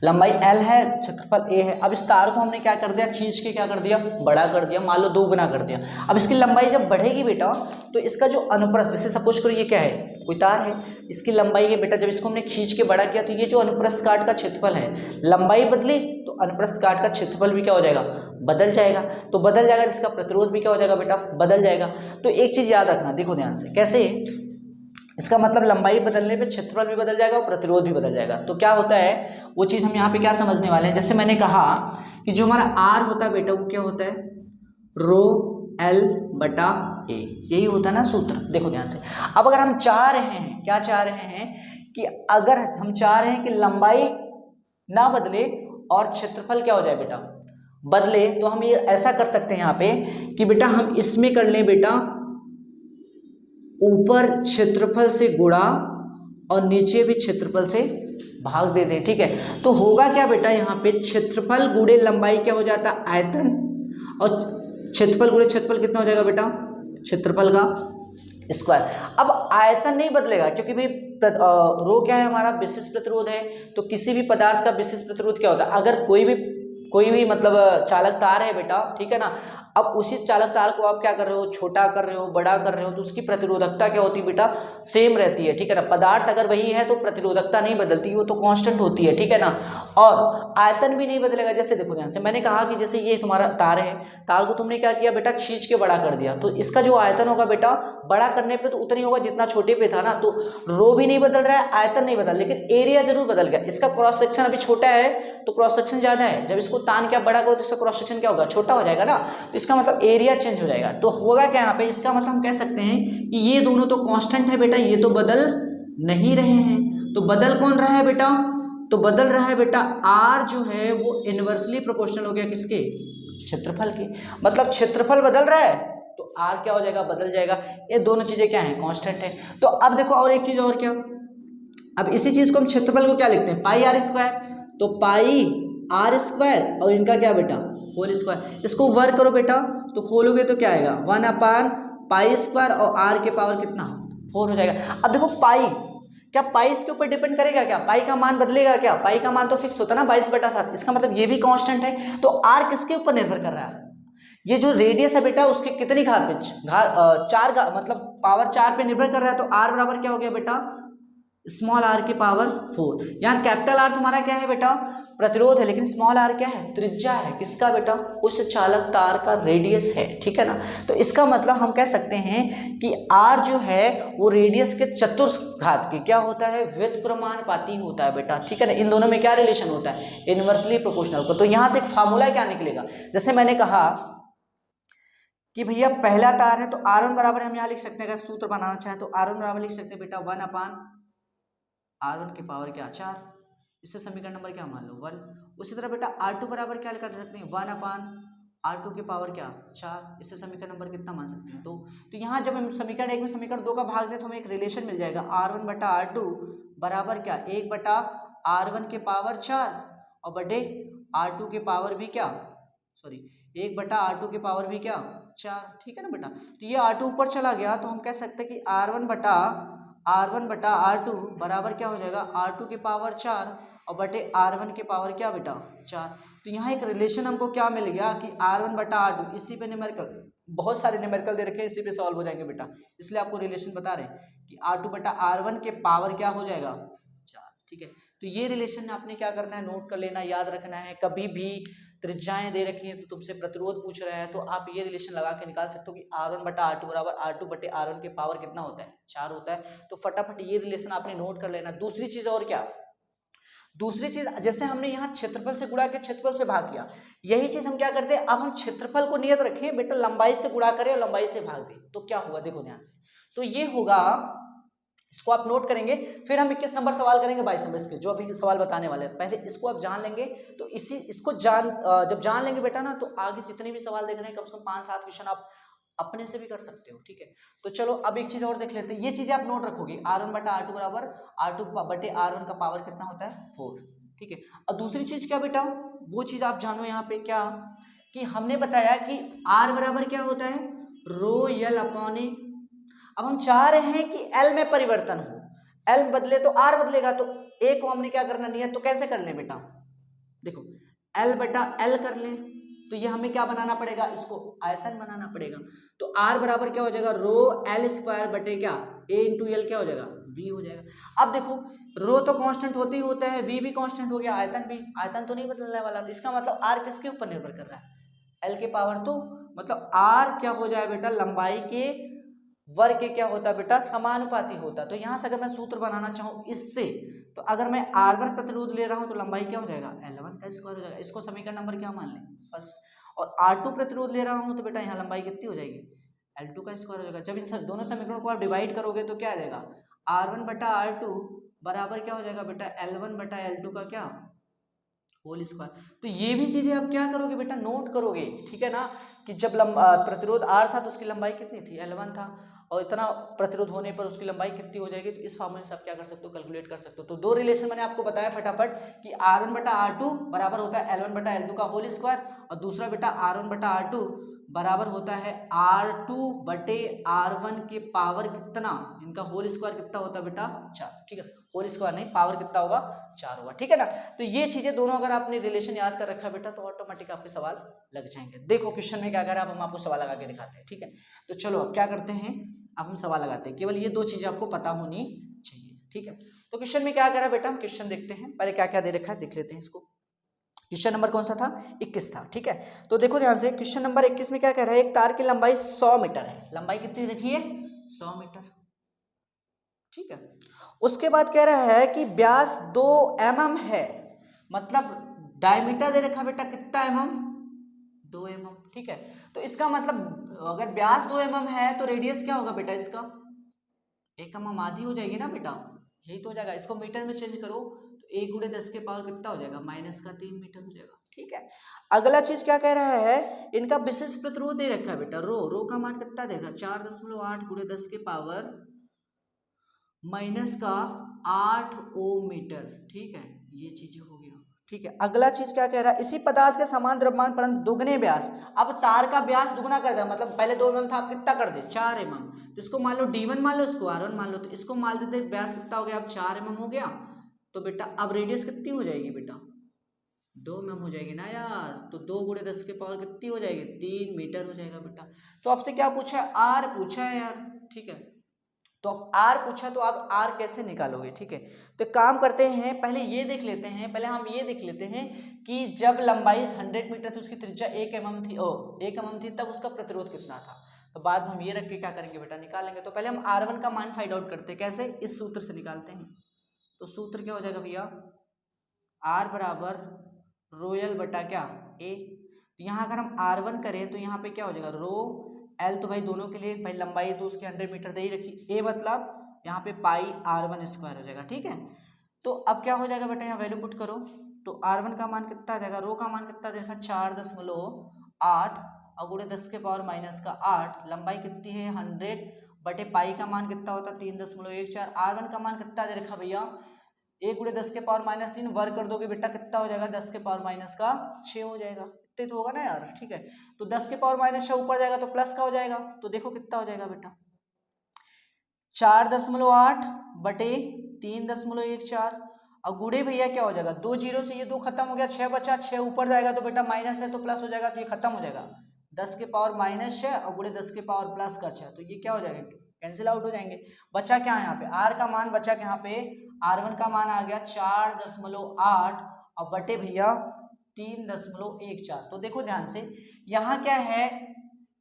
लंबाई L है, क्षेत्रफल A है। अब इस तार को हमने क्या कर दिया, खींच के क्या कर दिया, बड़ा कर दिया, मान लो 2 गुना कर दिया। अब इसकी लंबाई जब बढ़ेगी बेटा तो इसका जो अनुप्रस्थ, जैसे सपोज करो ये क्या है, कोई तार है, इसकी लंबाई है बेटा, जब इसको हमने खींच के बड़ा किया तो ये जो अनुप्रस्थ काट का क्षेत्रफल है, लंबाई बदली तो अनुप्रस्थ काट का क्षेत्रफल भी क्या हो जाएगा, बदल जाएगा। तो बदल जाएगा, इसका प्रतिरोध भी क्या हो जाएगा बेटा, बदल जाएगा। तो एक चीज़ याद रखना, देखो ध्यान से, कैसे, इसका मतलब लंबाई बदलने पे क्षेत्रफल भी बदल जाएगा और प्रतिरोध भी बदल जाएगा। तो क्या होता है वो चीज़ हम यहाँ पे क्या समझने वाले हैं। जैसे मैंने कहा कि जो हमारा R होता है बेटा वो क्या होता है, ρL/A, यही होता है ना सूत्र। देखो ध्यान से, अब अगर हम चाह रहे हैं, क्या चाह रहे हैं कि अगर हम चाह रहे हैं कि लंबाई ना बदले और क्षेत्रफल क्या हो जाए बेटा, बदले, तो हम ये ऐसा कर सकते हैं यहाँ पे कि बेटा हम इसमें कर लें बेटा, ऊपर क्षेत्रफल से गुणा और नीचे भी क्षेत्रफल से भाग दे दें। ठीक है, तो होगा क्या बेटा, यहाँ पे क्षेत्रफल गुणे लंबाई क्या हो जाता है, आयतन, और क्षेत्रफल गुणे क्षेत्रफल कितना हो जाएगा बेटा, क्षेत्रफल का स्क्वायर। अब आयतन नहीं बदलेगा क्योंकि भाई रो क्या है हमारा, विशिष्ट प्रतिरोध है। तो किसी भी पदार्थ का विशिष्ट प्रतिरोध क्या होता है, अगर कोई भी मतलब चालक तार है बेटा, ठीक है ना, अब उसी चालक तार को आप क्या कर रहे हो, छोटा कर रहे हो, बड़ा कर रहे हो, तो उसकी प्रतिरोधकता क्या होती है बेटा, सेम रहती है। ठीक है ना, पदार्थ अगर वही है तो प्रतिरोधकता नहीं बदलती, वो तो कांस्टेंट होती है। ठीक है ना, और आयतन भी नहीं बदलेगा। जैसे देखो ध्यान से, मैंने कहा कि जैसे ये तुम्हारा तार है, तार को तुमने क्या किया बेटा, खींच के बड़ा कर दिया, तो इसका जो आयतन होगा बेटा, बड़ा करने पे तो उतना ही होगा जितना छोटे पे था ना। तो रो भी नहीं बदल रहा है, आयतन नहीं बदल, लेकिन एरिया जरूर बदल गया। इसका क्रॉस सेक्शन अभी छोटा है तो क्रॉस सेक्शन ज्यादा है, जब इसको तान क्या बड़ा करो तो इसका क्रॉस सेक्शन क्या होगा, छोटा हो जाएगा ना। तो इसका मतलब एरिया चेंज हो जाएगा। तो होगा क्या यहाँ पे, इसका मतलब हम कह सकते हैं कि ये दोनों तो कांस्टेंट है बेटा, ये तो बदल नहीं रहे हैं। तो बदल कौन रहा है बेटा, तो बदल रहा है बेटा R जो है वो इनवर्सली प्रोपोर्शनल हो गया किसके, क्षेत्रफल के। मतलब क्षेत्रफल बदल रहा है तो R क्या हो जाएगा, बदल जाएगा। ये दोनों चीजें क्या है, कांस्टेंट है। तो अब देखो और एक चीज और क्या, अब इसी चीज को हम क्षेत्रफल को क्या लिखते हैं, πr²। तो πr² और इनका क्या बेटा, होल स्क्वायर। इसको वर्क करो बेटा तो खोलोगे तो क्या आएगा, 1/π² और r के पावर कितना, 4 हो जाएगा। अब देखो पाई, क्या पाई इसके ऊपर डिपेंड करेगा क्या, पाई का मान बदलेगा क्या, पाई का मान तो फिक्स होता है ना 22/7। इसका मतलब ये भी कांस्टेंट है। तो r किसके ऊपर निर्भर कर रहा है, ये जो रेडियस है बेटा उसके कितनी घात पे, 4 मतलब पावर 4 पे निर्भर कर रहा है। तो r बराबर क्या हो गया बेटा, स्मॉल r की पावर 4। यहाँ कैपिटल R तुम्हारा क्या है बेटा, प्रतिरोध है, लेकिन स्मॉल r क्या है, त्रिज्या है, किसका बेटा, उस चालक तार का रेडियस है। ठीक है ना, तो इसका मतलब हम कह सकते हैं कि r जो है वो रेडियस के चतुर्घात की क्या होता है, व्युत्क्रमानुपाती होता है बेटा। ठीक है ना, इन दोनों में क्या रिलेशन होता है, इनवर्सली प्रोपोर्शनल। तो यहाँ से एक फार्मूला क्या निकलेगा, जैसे मैंने कहा कि भैया पहला तार है तो R1 बराबर हम यहाँ लिख सकते हैं, अगर सूत्र बनाना चाहें तो R1 बराबर लिख सकते हैं बेटा 1/R1 की पावर क्या, 4। इससे समीकरण नंबर क्या मान लो 1। उसी तरह बेटा R2 बराबर क्या कर सकते हैं, 1/R2 की पावर क्या, 4। इससे समीकरण नंबर कितना मान सकते हैं, 2। तो यहाँ जब हम समीकरण 1 में समीकरण 2 का भाग दें तो हमें एक रिलेशन मिल जाएगा, R1/R2 बराबर क्या, 1/R1 के पावर 4 और बटे R2 के पावर भी क्या, 1/R2 के पावर भी क्या, 4। ठीक है ना बेटा, तो ये R2 ऊपर चला गया तो हम कह सकते हैं कि R1/R2 बराबर क्या हो जाएगा, R2 की पावर 4 और बटे R1 के पावर क्या बेटा, 4। तो यहाँ एक रिलेशन हमको क्या मिल गया कि R1/R2, इसी पे न्यूमेरिकल, बहुत सारे न्यूमेरिकल दे रखे हैं, इसी पे सॉल्व हो जाएंगे बेटा, इसलिए आपको रिलेशन बता रहे हैं कि R2/R1 के पावर क्या हो जाएगा, 4। ठीक है, तो ये रिलेशन आपने क्या करना है, नोट कर लेना, याद रखना है। कभी भी त्रिज्याएं दे रखी है तो तुमसे प्रतिरोध पूछ रहा है तो आप ये रिलेशन लगा के निकाल सकते हो कि R1 बटा R2 बराबर R2 बटे R1 के पावर कितना होता है, 4 होता है। तो फटाफट ये रिलेशन आपने नोट कर लेना। दूसरी चीज और क्या, दूसरी चीज जैसे हमने यहाँ क्षेत्रफल से गुणा किया, क्षेत्रफल से भाग किया, यही चीज हम क्या करते हैं, अब हम क्षेत्रफल को नियत रखें बेटा लंबाई से गुणा करें और लंबाई से भाग दें, तो क्या होगा देखो ध्यान से। तो ये होगा, इसको आप नोट करेंगे, फिर हम 21 नंबर सवाल करेंगे 22 नंबर इसके जो अभी सवाल बताने वाले हैं। पहले इसको आप जान लेंगे, तो इसको जब जान लेंगे बेटा ना, तो आगे जितने भी सवाल देख रहे हैं कम से कम 5-7 क्वेश्चन आप अपने से भी कर सकते हो, ठीक है। तो चलो अब एक चीज और देख लेते हैं, ये चीजें आप नोट रखोगे, R1 बटा R2 बराबर R2 बटे R1 का पावर कितना होता है, 4, ठीक है। और दूसरी चीज क्या बेटा, वो चीज आप जानो यहाँ पे क्या, कि हमने बताया कि R बराबर क्या होता है, रो यल अपॉन ए। अब हम चाह रहे हैं कि L में परिवर्तन हो, L बदले तो R बदलेगा, तो A को हमने क्या करना नियत, तो कैसे कर ले बेटा, देखो L बटा L कर ले, तो ये हमें क्या बनाना पड़ेगा, इसको आयतन बनाना पड़ेगा। तो R बराबर क्या हो जाएगा, रो L स्क्वायर बटे क्या A इंटू एल क्या हो जाएगा, V हो जाएगा। अब देखो रो तो कांस्टेंट होते ही होता है, V भी कांस्टेंट हो गया, आयतन भी, आयतन तो नहीं बदलने वाला, तो इसका मतलब R किसके ऊपर निर्भर कर रहा है, L के पावर, तो मतलब R क्या हो जाए बेटा, लंबाई के वर्ग के क्या होता है बेटा, समानुपाती होता। तो यहां से अगर मैं सूत्र बनाना चाहूं इससे, तो अगर मैं R1 प्रतिरोध ले रहा हूं तो लंबाई क्या हो जाएगा, L1 का स्क्वायर हो जाएगा, इसको समीकरण नंबर क्या मान लें, फर्स्ट। और R2 प्रतिरोध ले रहा हूं तो बेटा यहाँ लंबाई कितनी हो जाएगी, L2 का स्क्वायर हो जाएगा। जब इन दोनों समीकरणों को आप डिवाइड करोगे तो क्या आ जाएगा, R1 बटा R2 बराबर क्या हो जाएगा बेटा, L1 बटा L2 का क्या होल स्क्वायर। तो ये भी चीजें आप क्या करोगे बेटा, नोट करोगे, ठीक है ना, कि जब प्रतिरोध R था तो उसकी लंबाई कितनी थी, L1 था, और इतना प्रतिरोध होने पर उसकी लंबाई कितनी हो जाएगी, तो इस फॉर्मूले से आप क्या कर सकते हो, कैलकुलेट कर सकते हो। तो दो रिलेशन मैंने आपको बताया फटाफट कि R1 बटा R2 बराबर होता है L1 बटा L2 का होल स्क्वायर, और दूसरा बेटा R1 बटा R2 बराबर होता है R2 बटे R1 के पावर कितना, इनका होल स्क्वायर कितना होता है बेटा, 4, ठीक है, होल स्क्वायर नहीं, पावर कितना होगा, 4 होगा, ठीक है ना। तो ये चीजें दोनों अगर आपने रिलेशन याद कर रखा बेटा तो ऑटोमेटिक आपके सवाल लग जाएंगे। देखो क्वेश्चन में क्या कर रहा है, अब हम आपको सवाल लगा के दिखाते हैं, ठीक है। तो चलो अब क्या करते हैं, अब हम सवाल लगाते हैं, केवल ये दो चीजें आपको पता होनी चाहिए, ठीक है। तो क्वेश्चन में क्या कर रहा है बेटा, हम क्वेश्चन देखते हैं, पहले क्या क्या दे रखा है देख लेते हैं इसको। क्वेश्चन नंबर कौन सा था, 21 था, ठीक है। तो देखो ध्यान से, क्वेश्चन नंबर 21 में क्या कह रहा है, एक तार की लंबाई 100 मीटर है, लंबाई कितनी रखी है, 100 मीटर, ठीक है। उसके बाद कह रहा है कि व्यास 2 mm है, मतलब डायमीटर दे रखा बेटा कितना mm, 2 mm, ठीक है। तो इसका मतलब अगर व्यास 2 mm है तो रेडियस क्या होगा बेटा इसका, 1 mm आधी हो जाएगी ना बेटा, यही तो हो जाएगा। इसको मीटर में चेंज करो तो 1 गुणे 10 के पावर कितना हो जाएगा, -3 मीटर हो जाएगा, ठीक है। अगला चीज क्या कह रहा है, इनका विशेष प्रतिरोध दे रखा है बेटा, रो का मान कितना देगा, 4.8 गुणे 10 के पावर -8 ओम मीटर, ठीक है, ये चीजें हो गया, ठीक है। अगला चीज क्या कह रहा है, इसी पदार्थ के समान द्रव्यमान परंतु दुगने व्यास, अब तार का व्यास दुगना कर दिया, मतलब पहले 2 mm था, अब कितना कर दे, 4 mm, तो इसको मान लो D1 मान लो, इसको R1 मान लो, तो इसको मान देते व्यास कितना हो गया, अब 4 mm हो गया, तो बेटा अब रेडियस कितनी हो जाएगी बेटा, 2 mm हो जाएगी ना यार, तो 2 गुणे 10 के पावर कितनी हो जाएगी, 3 मीटर हो जाएगा बेटा। तो आपसे क्या पूछा है, R पूछा है यार, ठीक है। तो अब R पूछा तो आप R कैसे निकालोगे, ठीक है। तो काम करते हैं, पहले ये देख लेते हैं, पहले हम ये देख लेते हैं कि जब लंबाई 100 मीटर थी उसकी त्रिज्या 1 mm थी, 1 mm थी, तब उसका प्रतिरोध कितना था। तो बाद में हम ये रख के क्या करेंगे बेटा, निकालेंगे। तो पहले हम R1 का मान फाइंड आउट करते हैं, कैसे, इस सूत्र से निकालते हैं। तो सूत्र क्या हो जाएगा भैया, R बराबर रोयल बटा क्या A। यहाँ अगर हम R1 करें तो यहाँ पे क्या हो जाएगा, रो L तो भाई दोनों के लिए, भाई लंबाई तो उसकी 100 मीटर दे ही रखी, A मतलब यहाँ पे पाई R1 स्क्वायर हो जाएगा, ठीक है। तो अब क्या हो जाएगा बेटा, यहाँ वैल्यू पुट करो, तो R1 का मान कितना आ जाएगा, रो का मान कितना देखा, 4.8 और गुणे 10 के पावर -8, लंबाई कितनी है 100 बटे पाई का मान कितना होता है 3.14। R1 का मान कितना दे रखा भैया, 1 गुणे 10 के पावर -3, वर्ग कर दोगे बेटा कितना हो जाएगा, 10 के पावर -6 हो जाएगा, इतने तो होगा ना यार, ठीक है। तो 10 के पावर -6 ऊपर जाएगा तो प्लस का हो जाएगा, तो देखो कितना हो जाएगा बेटा, 4.8 बटे 3.14, और गुणे भैया क्या हो जाएगा, 2 जीरो से ये 2 खत्म हो गया, 6 बचा, 6 ऊपर जाएगा तो बेटा माइनस है तो प्लस हो जाएगा, तो ये खत्म हो जाएगा, 10 के पावर -6 और गुणे 10 के पावर +6, तो ये क्या हो जाएगा, कैंसिल आउट हो जाएंगे। बचा क्या है यहाँ पे, R का मान बचा यहाँ पे R1 का मान आ गया 4.8 और बटे भैया 3.14। तो देखो ध्यान से, यहाँ क्या है,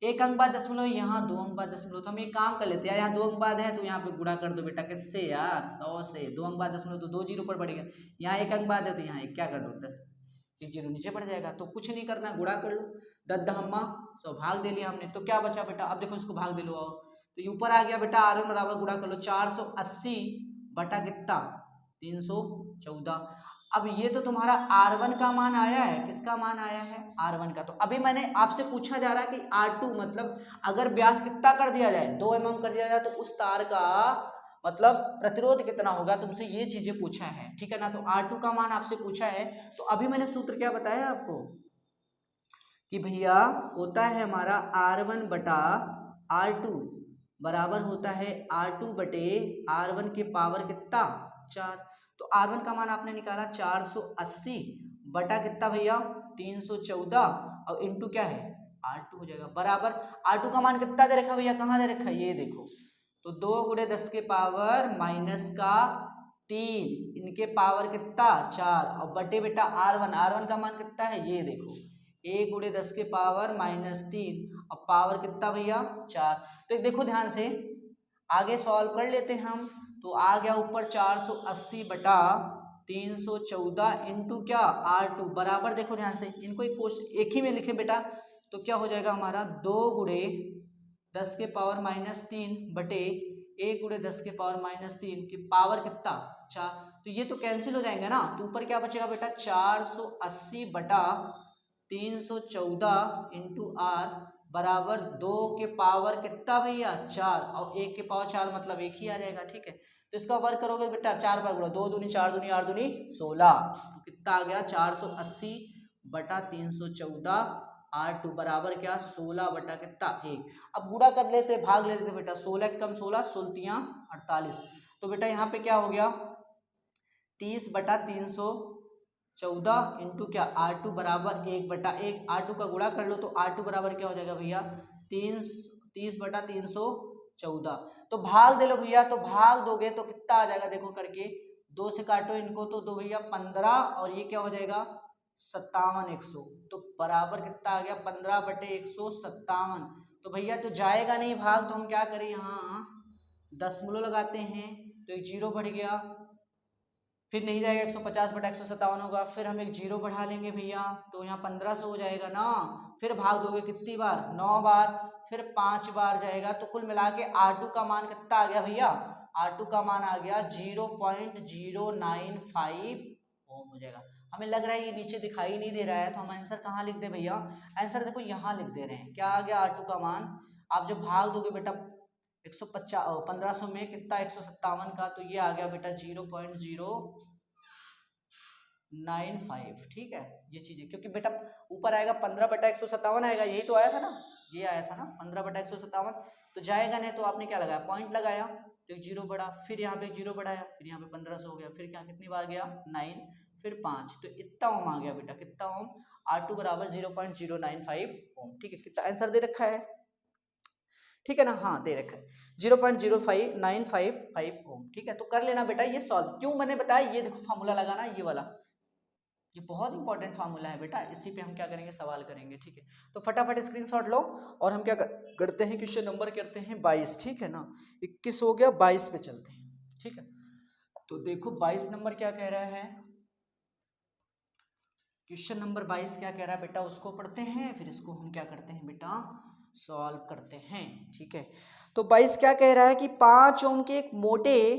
एक अंक बाद दशमलव, यहाँ 2 अंक बाद दशमलव। तो हम एक काम कर लेते हैं, यहाँ 2 अंक बाद है तो यहाँ पे गुणा कर दो बेटा, किससे यार, 100 से। 2 अंक बाद दशमलव तो 2 जीरो पर बढ़ेगा, यहाँ एक अंक बाद है तो यहाँ एक क्या कर दो, 10, एक जीरो नीचे पड़ जाएगा। तो कुछ नहीं करना, गुणा कर लो, 10 दहम्मा 100, भाग दे लिया हमने। तो क्या बचा बेटा, अब देखो इसको भाग दे लो, तो ये ऊपर आ गया बेटा R1 बराबर, गुणा कर लो 480 बटा कितना 314। अब ये तो तुम्हारा R1 का मान आया है, किसका मान आया है, R1 का। तो अभी मैंने आपसे पूछा जा रहा है कि R2 मतलब अगर व्यास कितना कर दिया जाए, 2 mm कर दिया जाए, तो उस तार का मतलब प्रतिरोध कितना होगा, तुमसे ये चीजें पूछा है, ठीक है ना। तो R2 का मान आपसे पूछा है। तो अभी मैंने सूत्र क्या बताया आपको कि भैया होता है हमारा R1 बटा R2 बराबर होता है R2 बटे R1 के पावर कितना 4। तो R1 का मान आपने निकाला 480 बटा कितना भैया 314 और इंटू क्या है R2 हो जाएगा, बराबर R2 का मान कितना दे रखा भैया, कहाँ दे रखा, ये देखो। तो 2 × 10 के पावर माइनस का 3, इनके पावर कितना 4 और बटे बेटा R1 का मान कितना है, ये देखो 1 × 10 के पावर -3 और पावर कितना भैया 4। तो देखो ध्यान से, आगे सॉल्व कर लेते हैं हम। तो आ गया ऊपर 480 बटा 314 इंटू क्या R2 बराबर, देखो ध्यान से, इनको एक ही में लिखे बेटा। तो क्या हो जाएगा हमारा 2 × 10 के पावर -3 बटे 1 × 10 के पावर -3 की पावर कितना 4। तो ये तो कैंसिल हो जाएंगे ना, तो ऊपर क्या बचेगा बेटा 480 बटा 314 इंटू R बराबर 2 के पावर कितना भैया 4 और 1 के पावर 4 मतलब एक ही आ जाएगा, ठीक है। तो इसका वर्क करोगे बेटा 4 बार गुणा, 2 दूनी 4 दूनी 8 दूनी 16, तो कितना आ गया 480 बटा 314 R2 बराबर क्या 16 बटा कितना 1। अब गुणा कर लेते, भाग लेते बेटा, 16 कम 16 16 48। तो बेटा यहाँ पे क्या हो गया 30 बटा 314 इंटू क्या R2 बराबर 1 बटा 1। R2 का गुणा कर लो तो R2 बराबर क्या हो जाएगा भैया 30 बटा 314। तो भाग दे लो भैया, तो भाग दोगे तो कितना आ जाएगा, देखो करके 2 से काटो इनको तो 2 भैया 15 और ये क्या हो जाएगा 57 100। तो बराबर कितना आ गया 15 बटे 157। तो भैया तो जाएगा नहीं भाग, तो हम क्या करें यहाँ दशमलव लगाते हैं, तो एक जीरो बढ़ गया, फिर नहीं जाएगा 150 बटा 157 होगा, फिर हम एक जीरो बढ़ा लेंगे भैया, तो यहाँ 1500 हो जाएगा ना। फिर भाग दोगे कितनी बार 9 बार, फिर 5 बार जाएगा, तो कुल मिला के R2 का मान कितना आ गया भैया, R2 का मान आ गया 0.095 ओम हो जाएगा। हमें लग रहा है ये नीचे दिखाई नहीं दे रहा है, तो हम आंसर कहाँ लिख दे भैया, आंसर देखो यहाँ लिख दे रहे हैं, क्या आ गया R2 का मान। आप जब भाग दोगे बेटा 1500 में कितना 157 का, तो ये आ गया बेटा 0.095, ठीक है। ये चीजें क्योंकि बेटा ऊपर आएगा 15 बटा 157 आएगा, यही तो आया था ना, ये आया था ना 15 बटा 157, तो जाएगा नहीं, तो आपने क्या लगाया पॉइंट लगाया, तो एक जीरो बढ़ा, फिर यहाँ पे जीरो बढ़ाया, फिर यहाँ पे 1500 हो गया, फिर क्या कितनी बार गया 9, फिर 5, तो इतना ओम आ गया बेटा, कितना ओम R2 बराबर 0.095 ओम, ठीक है। कितना आंसर दे रखा है, ठीक है ना, हाँ दे रखा है 0.05955 ओम, ठीक है। तो कर लेना बेटा ये सॉल्व, क्यों मैंने बताया, ये देखो फार्मूला लगाना, ये वाला, ये बहुत इंपॉर्टेंट फार्मूला है बेटा, इसी पे हम क्या करेंगे सवाल करेंगे, ठीक है। तो फटाफट स्क्रीनशॉट लो और हम क्या करते हैं, क्वेश्चन नंबर करते हैं 22, ठीक है ना, 21 हो गया, 22 पे चलते हैं, ठीक है। तो देखो 22 नंबर क्या कह रहा है, क्वेश्चन नंबर 22 क्या कह रहा है बेटा, उसको पढ़ते हैं, फिर इसको हम क्या करते हैं बेटा सॉल्व करते हैं, ठीक है। तो 22 क्या कह रहा है कि 5 ओम के एक मोटे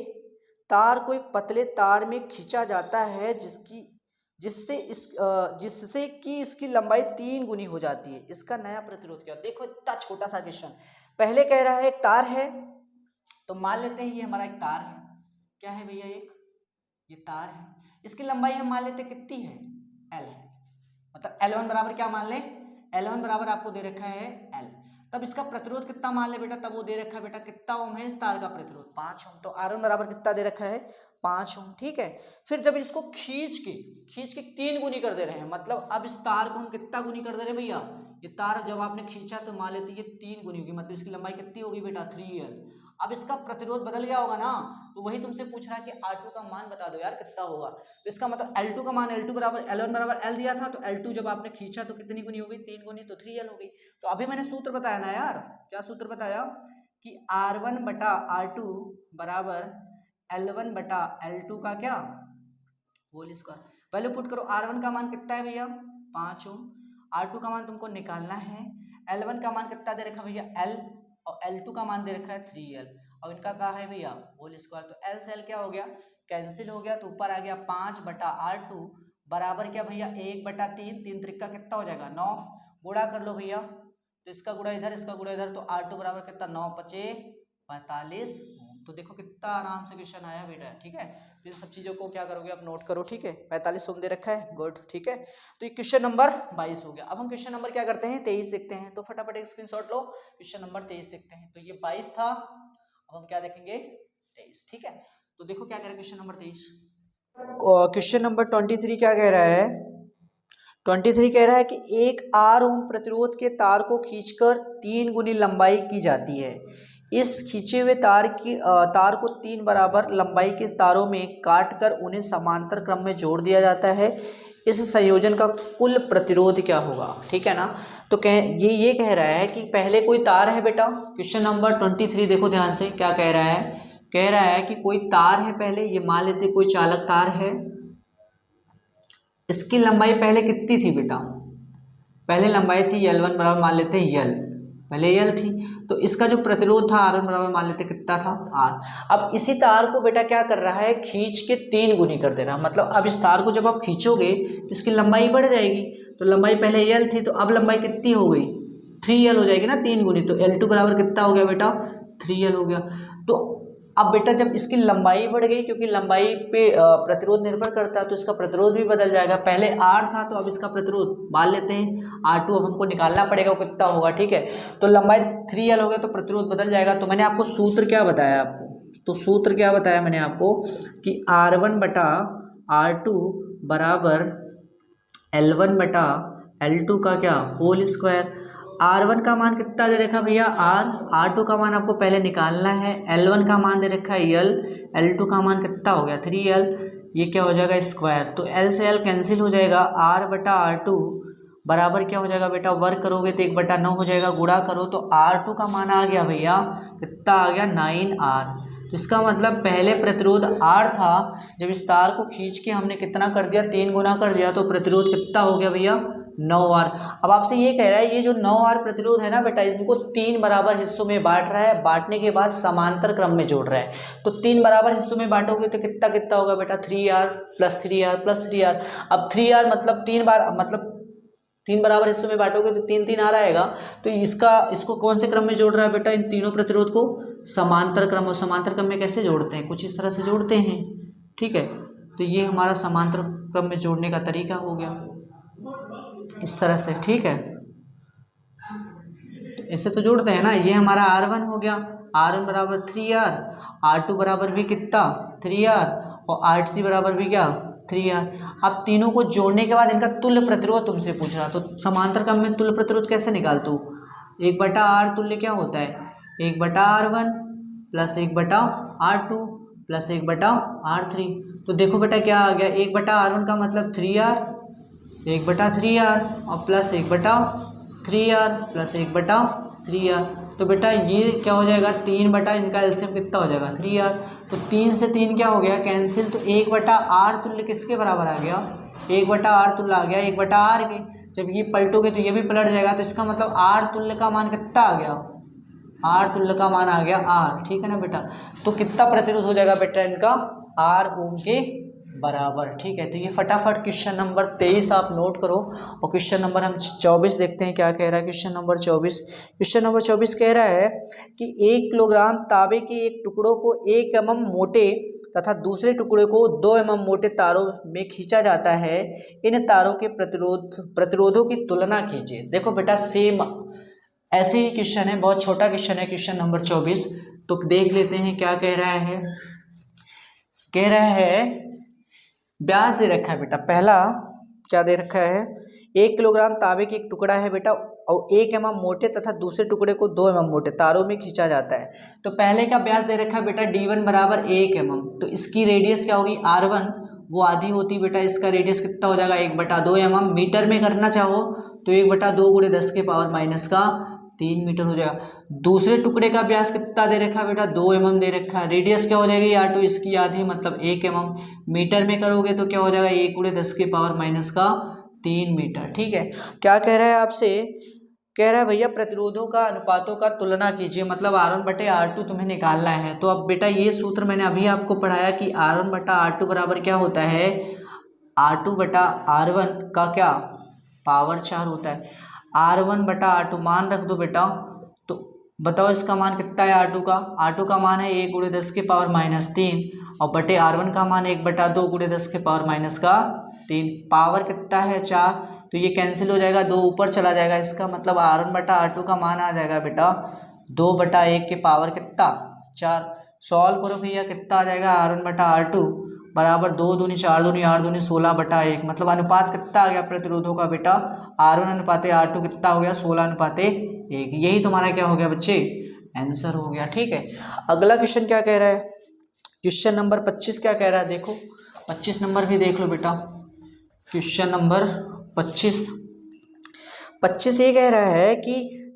तार को एक पतले तार में खींचा जाता है जिससे कि इसकी लंबाई 3 गुनी हो जाती है, इसका नया प्रतिरोध क्या। देखो इतना छोटा सा क्वेश्चन, पहले कह रहा है एक तार है, तो मान लेते हैं ये हमारा एक तार है, क्या है भैया एक ये तार है, इसकी लंबाई हम मान लेते कितनी है L है, मतलब L1 बराबर क्या मान ले, L1 बराबर आपको दे रखा है L, तब इसका प्रतिरोध कितना मान ले बेटा, तब वो दे रखा है बेटा कितना ओम है इस तार का प्रतिरोध 5 ओम, तो R1 बराबर कितना दे रखा है 5 ओम, ठीक है। फिर जब इसको खींच के 3 गुनी कर दे रहे हैं, मतलब अब इस तार को हम कितना गुनी कर दे रहे हैं भैया, ये तार जब आपने खींचा तो मान लेते ये 3 गुनी होगी, मतलब इसकी लंबाई कितनी होगी बेटा 3L। अब इसका प्रतिरोध बदल गया होगा ना, तो वही तुमसे पूछ रहा है कि R2 का मान बता दो यार कितना होगा। तो इसका मतलब L2 का मान L2 बराबर L1 बराबर L दिया था, तो L2 जब आपने खींचा तो कितनी गुनी हो गई, 3 गुनी, तो 3L हो गई। तो अभी मैंने सूत्र बताया ना यार, क्या सूत्र बताया कि R1 बटा R2 बराबर L1 बटा L2 का क्या होल स्क्वायर। पहले पुट करो, R1 का मान कितना है भैया 5 ओम, R2 का मान तुमको निकालना है, L1 का मान कितना दे रखा है भैया L, और L2 का मान दे रखा है 3L, और इनका कहा है भैया होल स्क्वायर। तो L से L क्या हो गया, कैंसिल हो गया, तो ऊपर आ गया 5 बटा R2 बराबर क्या भैया 1 बटा 3, 3 त्रिक का कितना हो जाएगा 9, गुणा कर लो भैया, तो इसका गुणा इधर इसका गुणा इधर, तो R2 बराबर कितना 9 पचे 45। तो देखो कितना आराम से क्वेश्चन आया बेटा, ठीक है। इन सब चीज़ों को क्या करोगे आप नोट करो, ठीक है। 45 ओम दे रखा है, गुड, ठीक है। तो ये क्वेश्चन नंबर 22 हो गया। अब हम क्वेश्चन नंबर क्या करते हैं 23 देखते हैं, तो फटाफट एक स्क्रीनशॉट लो, क्वेश्चन नंबर 23 देखते हैं। तो ये 22 था, अब हम क्या देखेंगे 23, ठीक है। तो देखो क्या कह रहा है क्वेश्चन नंबर 23। क्वेश्चन नंबर 23 क्या कह रहा है, 23 कह रहा है कि एक R ओम प्रतिरोध के तार को खींचकर 3 गुनी लंबाई की जाती है। इस खींचे हुए तार को 3 बराबर लंबाई के तारों में काटकर उन्हें समांतर क्रम में जोड़ दिया जाता है। इस संयोजन का कुल प्रतिरोध क्या होगा, ठीक है ना। तो ये कह रहा है कि पहले कोई तार है बेटा, क्वेश्चन नंबर 23 देखो ध्यान से क्या कह रहा है, कह रहा है कि कोई तार है, पहले ये मान लेते कोई चालक तार है, इसकी लंबाई पहले कितनी थी बेटा, पहले लंबाई थी L1 बराबर मान लेते हैं L, पहले L थी, तो इसका जो प्रतिरोध था R1 बराबर मान लेते कितना था R। अब इसी तार को बेटा क्या कर रहा है, खींच के 3 गुनी कर दे रहा है, मतलब अब इस तार को जब आप खींचोगे तो इसकी लंबाई बढ़ जाएगी। तो लंबाई पहले L थी, तो अब लंबाई कितनी हो गई 3L हो जाएगी ना, 3 गुनी, तो L2 बराबर कितना हो गया बेटा 3L हो गया। तो अब बेटा जब इसकी लंबाई बढ़ गई, क्योंकि लंबाई पे प्रतिरोध निर्भर करता है, तो इसका प्रतिरोध भी बदल जाएगा। पहले R था, तो अब इसका प्रतिरोध मान लेते हैं R2, अब हमको निकालना पड़ेगा वो कितना होगा, ठीक है। तो लंबाई 3L हो गया, तो प्रतिरोध बदल जाएगा। तो मैंने आपको सूत्र क्या बताया आपको, तो सूत्र क्या बताया मैंने आपको कि R1 बटा R2 बराबर L1 बटा L2 का क्या होल स्क्वायर। R1 का मान कितना दे रखा भैया R, R2 का मान आपको पहले निकालना है, L1 का मान दे रखा है L, L2 का मान कितना हो गया 3L, ये क्या हो जाएगा स्क्वायर। तो L से L कैंसिल हो जाएगा, R बटा R2 बराबर क्या हो जाएगा बेटा, वर्क करोगे तो 1/9 हो जाएगा, गुणा करो तो R2 का मान आ गया भैया कितना आ गया 9R। तो इसका मतलब पहले प्रतिरोध R था, जब इस तार को खींच के हमने कितना कर दिया 3 गुना कर दिया, तो प्रतिरोध कितना हो गया भैया 9R। अब आपसे ये कह रहा है ये जो 9R प्रतिरोध है ना बेटा, इनको 3 बराबर हिस्सों में बांट रहा है, बांटने के बाद समांतर क्रम में जोड़ रहा है। तो 3 बराबर हिस्सों में बांटोगे तो कितना कितना होगा बेटा 3R plus 3R plus 3R। अब 3R मतलब 3 बार, मतलब 3 बराबर हिस्सों में बांटोगे तो 3 3 R आएगा। तो इसको कौन से क्रम में जोड़ रहा है बेटा, इन तीनों प्रतिरोध को समांतर क्रम। और समांतर क्रम में कैसे जोड़ते हैं, कुछ इस तरह से जोड़ते हैं, ठीक है। तो ये हमारा समांतर क्रम में जोड़ने का तरीका हो गया इस तरह से, ठीक है। तो ऐसे तो जोड़ते हैं ना, ये हमारा R1 हो गया, R1 बराबर 3R, R2 बराबर भी कितना 3R, और R3 बराबर भी क्या 3R। अब तीनों को जोड़ने के बाद इनका तुल्य प्रतिरोध तुमसे पूछ रहा, तो समांतर क्रम में तुल्य प्रतिरोध कैसे निकालते हो, 1/R तुल्य क्या होता है 1/R1 plus 1/R2 plus 1/R3। तो देखो बेटा क्या आ गया, 1/R1 का मतलब 3R, 1/3R और प्लस 1/3R प्लस 1/3R। तो बेटा ये क्या हो जाएगा 3 इनका एलसीएम कितना हो जाएगा 3R। तो 3 से 3 क्या हो गया कैंसिल, तो 1/R तुल्य किसके बराबर आ गया 1/R तुल्य आ गया 1/R के। जब ये पलटोगे तो ये भी पलट जाएगा, तो इसका मतलब R तुल्य का मान कितना आ गया, R तुल्य का मान आ गया R, ठीक है ना बेटा। तो कितना प्रतिरोध हो जाएगा बेटा इनका R ओम के बराबर, ठीक है। तो ये फटाफट क्वेश्चन नंबर 23 आप नोट करो। और क्वेश्चन नंबर हम 24 देखते हैं क्या कह रहा है क्वेश्चन नंबर 24। क्वेश्चन नंबर 24 कह रहा है कि 1 किलोग्राम तांबे के एक टुकड़ों को 1 mm मोटे तथा दूसरे टुकड़े को 2 mm मोटे तारों में खींचा जाता है। इन तारों के प्रतिरोधों की तुलना कीजिए। देखो बेटा सेम ऐसे ही क्वेश्चन है, बहुत छोटा क्वेश्चन है क्वेश्चन नंबर 24। तो देख लेते हैं क्या कह रहा है, कह रहा है व्यास दे रखा है बेटा, पहला क्या दे रखा है 1 किलोग्राम तांबे की एक टुकड़ा है बेटा, और 1 mm मोटे तथा दूसरे टुकड़े को 2 mm मोटे तारों में खींचा जाता है। तो पहले का व्यास दे रखा है बेटा d1 बराबर 1 mm, तो इसकी रेडियस क्या होगी r1, वो आधी होती बेटा, इसका रेडियस कितना हो जाएगा 1/2 mm। मीटर में करना चाहो तो 1/2 × 10⁻³ मीटर हो जाएगा। दूसरे टुकड़े का व्यास कितना दे रखा है बेटा 2 mm दे रखा है। रेडियस क्या हो जाएगी r2, इसकी आधी मतलब 1 mm। मीटर में करोगे तो क्या हो जाएगा 1 × 10⁻³ मीटर। ठीक है, क्या कह रहा है आपसे, कह रहा है भैया प्रतिरोधों का अनुपातों का तुलना कीजिए, मतलब R1/R2 तुम्हें निकालना है। तो अब बेटा ये सूत्र मैंने अभी आपको पढ़ाया कि R1/R2 बराबर क्या होता है, R2/R1 का क्या पावर 4 होता है। R1/R2 मान रख दो बेटा, तो बताओ इसका मान कितना है R2 का मान है 1 × 10⁻³ और बटे R1 का मान 1/2 × 10⁻³ पावर कितना है 4, तो ये कैंसिल हो जाएगा, 2 ऊपर चला जाएगा। इसका मतलब R1/R2 का मान आ जाएगा बेटा 2/1 के पावर कितना 4। सॉल्व करो भैया, कितना आ जाएगा R1/R2 बराबर 2 दूनी 4 दूनी 8 दूनी 16/1, मतलब अनुपात कितना आ गया प्रतिरोधों का बेटा R1/R2 कितना हो गया 16/1। यही तुम्हारा क्या हो गया बच्चे, आंसर हो गया। ठीक है, अगला क्वेश्चन क्या कह रहा है, क्वेश्चन नंबर 25 क्या कह रहा है, देखो 25 नंबर भी देख लो बेटा। क्वेश्चन नंबर 25 ये कह रहा है कि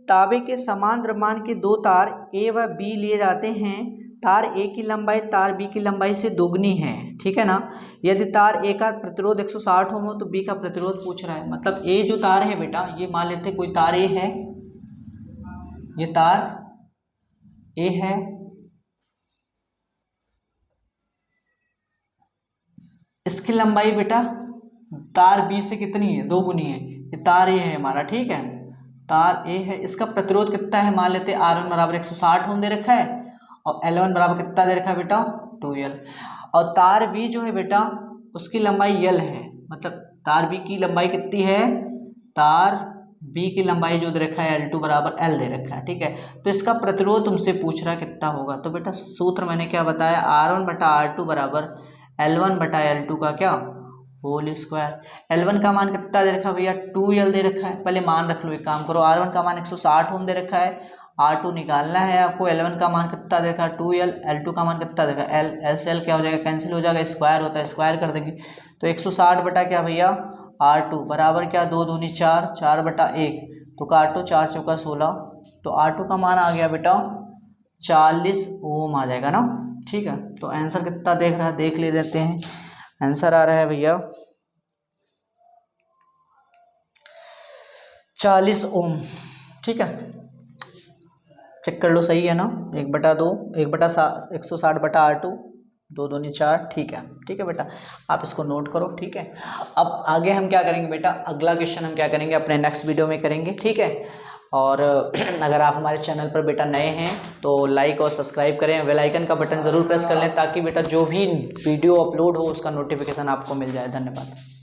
तांबे के समान द्रव्यमान के 2 तार ए व बी लिए जाते हैं। तार ए की लंबाई तार बी की लंबाई से दोगुनी है, ठीक है ना। यदि तार ए का प्रतिरोध 160 ओम हो तो बी का प्रतिरोध पूछ रहा है। मतलब ए जो तार है बेटा, ये मान लेते कोई तार ए है, ये तार ए है, इसकी लंबाई बेटा तार बी से कितनी है, दोगुनी है। ये तार ए है हमारा, ठीक है, तार ए है, इसका प्रतिरोध कितना है, मान लेते R1 बराबर 160 ओम दे रखा है और L1 बराबर कितना दे रखा है बेटा 2L। और तार बी जो है बेटा उसकी लंबाई L है, मतलब तार बी की लंबाई कितनी है, तार बी की लंबाई जो दे रखा है L2 बराबर L दे रखा है, ठीक है। तो इसका प्रतिरोध तुमसे पूछ रहा है कितना होगा। तो बेटा सूत्र मैंने क्या बताया, R1/R2 बराबर L1/L2 का क्या होल स्क्वायर। L1 का मान कितना दे रखा है भैया 2L दे रखा है, पहले मान रख लो, एक काम करो, R1 का मान 160 ओम दे रखा है, R2 निकालना है आपको। L1 का मान कितना दे रखा है 2L, L2 का मान कितना दे रखा है L से L क्या हो जाएगा, कैंसिल हो जाएगा, स्क्वायर होता है, स्क्वायर कर देंगे। तो 160 बटा क्या भैया R2 बराबर क्या 2 दूनी 4, 4/1, तो काटो 4 चौका 16, तो R2 का मान आ गया बेटा 40 ओम आ जाएगा ना, ठीक है। तो आंसर कितना देख रहा है, देख ले लेते हैं। आंसर आ रहा है भैया 40 ओम, ठीक है, चेक कर लो सही है ना। 1/2 160/R2, 2 दूनी 4, ठीक है, ठीक है बेटा, आप इसको नोट करो, ठीक है। अब आगे हम क्या करेंगे बेटा, अगला क्वेश्चन हम क्या करेंगे अपने नेक्स्ट वीडियो में करेंगे, ठीक है। और अगर आप हमारे चैनल पर बेटा नए हैं तो लाइक और सब्सक्राइब करें, बेल आइकन का बटन ज़रूर प्रेस कर लें ताकि बेटा जो भी वीडियो अपलोड हो उसका नोटिफिकेशन आपको मिल जाए। धन्यवाद।